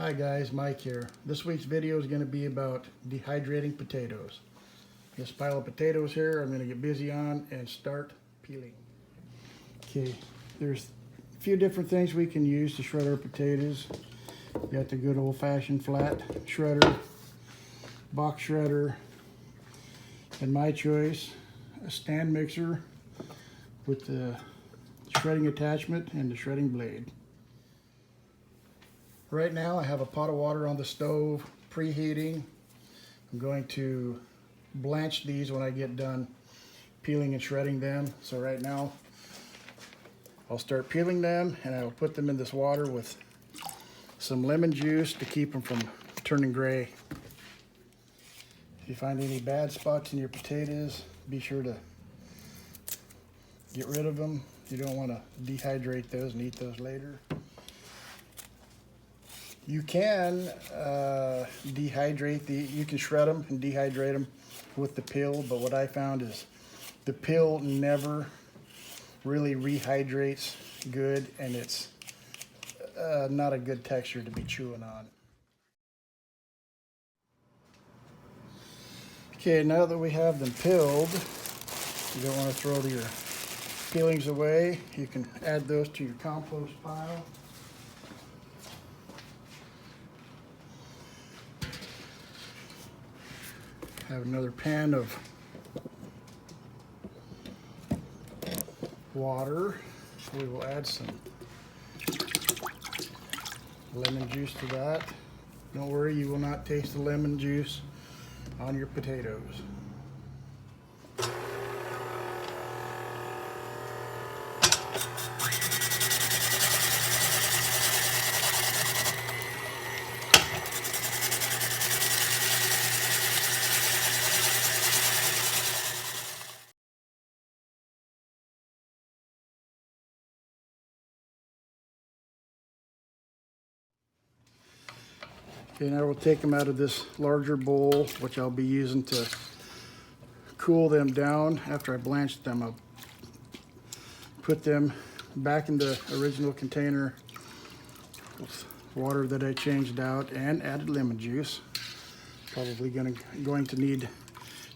Hi guys, Mike here. This week's video is going to be about dehydrating potatoes. This pile of potatoes here I'm going to get busy on and start peeling. Okay, there's a few different things we can use to shred our potatoes. You got the good old-fashioned flat shredder, box shredder, and my choice, a stand mixer with the shredding attachment and the shredding blade. Right now I have a pot of water on the stove preheating. I'm going to blanch these when I get done peeling and shredding them. So right now I'll start peeling them and I will put them in this water with some lemon juice to keep them from turning gray. If you find any bad spots in your potatoes, be sure to get rid of them. You don't want to dehydrate those and eat those later. You can you can shred them and dehydrate them with the pill, but what I found is the pill never really rehydrates good, and it's not a good texture to be chewing on. Okay, now that we have them peeled, you don't want to throw your peelings away. You can add those to your compost pile. Have another pan of water. We will add some lemon juice to that. Don't worry, you will not taste the lemon juice on your potatoes. Okay, now we'll take them out of this larger bowl, which I'll be using to cool them down. After I blanched them, I'll put them back in the original container with water that I changed out and added lemon juice. Probably going to need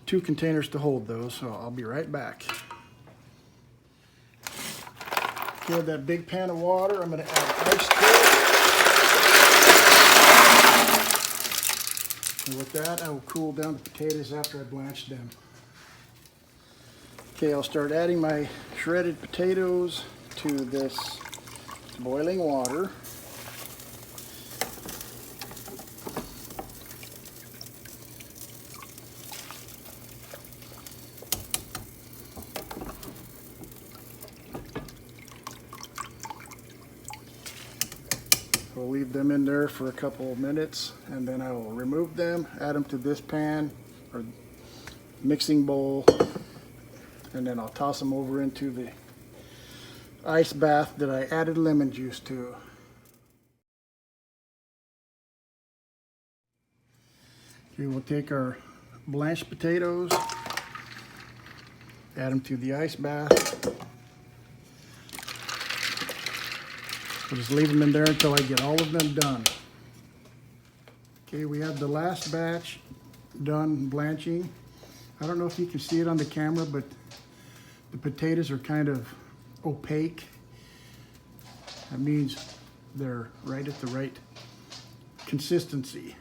2 containers to hold those, so I'll be right back. Okay, that big pan of water, I'm going to add ice to it. And with that, I will cool down the potatoes after I blanch them. Okay, I'll start adding my shredded potatoes to this boiling water. We'll leave them in there for a couple of minutes, and then I will remove them, add them to this pan or mixing bowl, and then I'll toss them over into the ice bath that I added lemon juice to. Okay, we'll take our blanched potatoes, add them to the ice bath. We'll just leave them in there until I get all of them done. Okay, we have the last batch done blanching. I don't know if you can see it on the camera, but the potatoes are kind of opaque. That means they're right at the right consistency.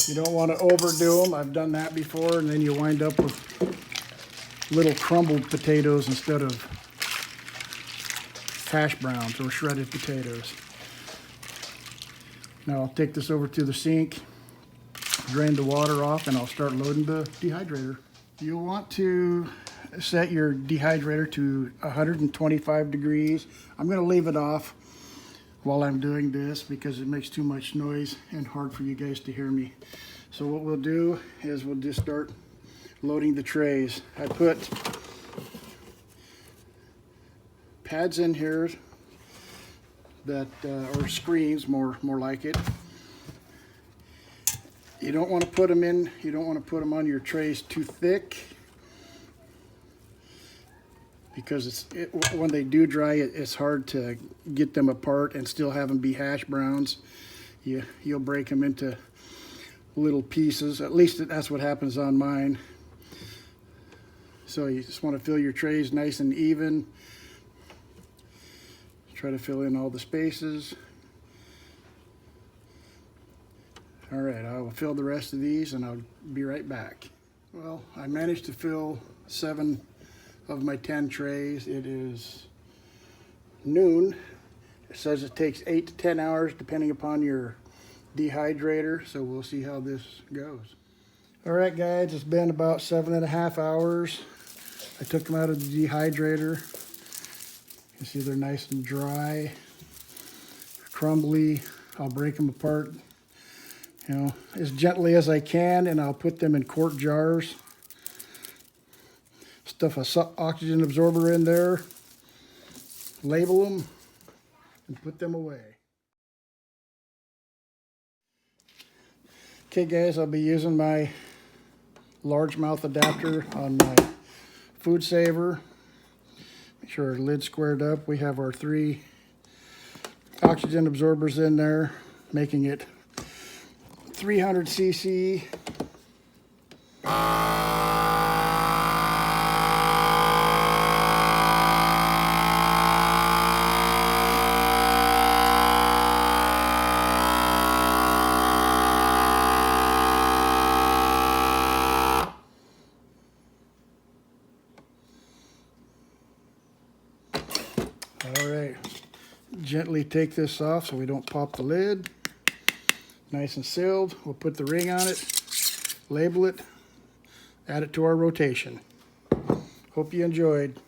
You don't want to overdo them. I've done that before, and then you wind up with little crumbled potatoes instead of hash browns or shredded potatoes. Now I'll take this over to the sink, drain the water off, and I'll start loading the dehydrator. You'll want to set your dehydrator to 125 degrees. I'm going to leave it off while I'm doing this because it makes too much noise and hard for you guys to hear me. So what we'll do is we'll just start loading the trays. I put pads in here that or screens, more like it. You don't want to put them in. You don't want to put them on your trays too thick. because when they do dry, it's hard to get them apart and still have them be hash browns. You'll break them into little pieces. At least that's what happens on mine. So you just want to fill your trays nice and even. Try to fill in all the spaces. All right, I will fill the rest of these and I'll be right back. Well, I managed to fill 7 of my 10 trays. It is noon. It says it takes 8 to 10 hours depending upon your dehydrator, so we'll see how this goes. All right, guys, it's been about 7.5 hours. I took them out of the dehydrator. You can see they're nice and dry, crumbly. I'll break them apart, you know, as gently as I can, and I'll put them in quart jars. Stuff a oxygen absorber in there, label them, and put them away. Okay, guys, I'll be using my largemouth adapter on my food saver. Make sure our lid's squared up. We have our 3 oxygen absorbers in there, making it 300 cc. All right, gently take this off so we don't pop the lid. Nice and sealed. We'll put the ring on it, label it, add it to our rotation. Hope you enjoyed.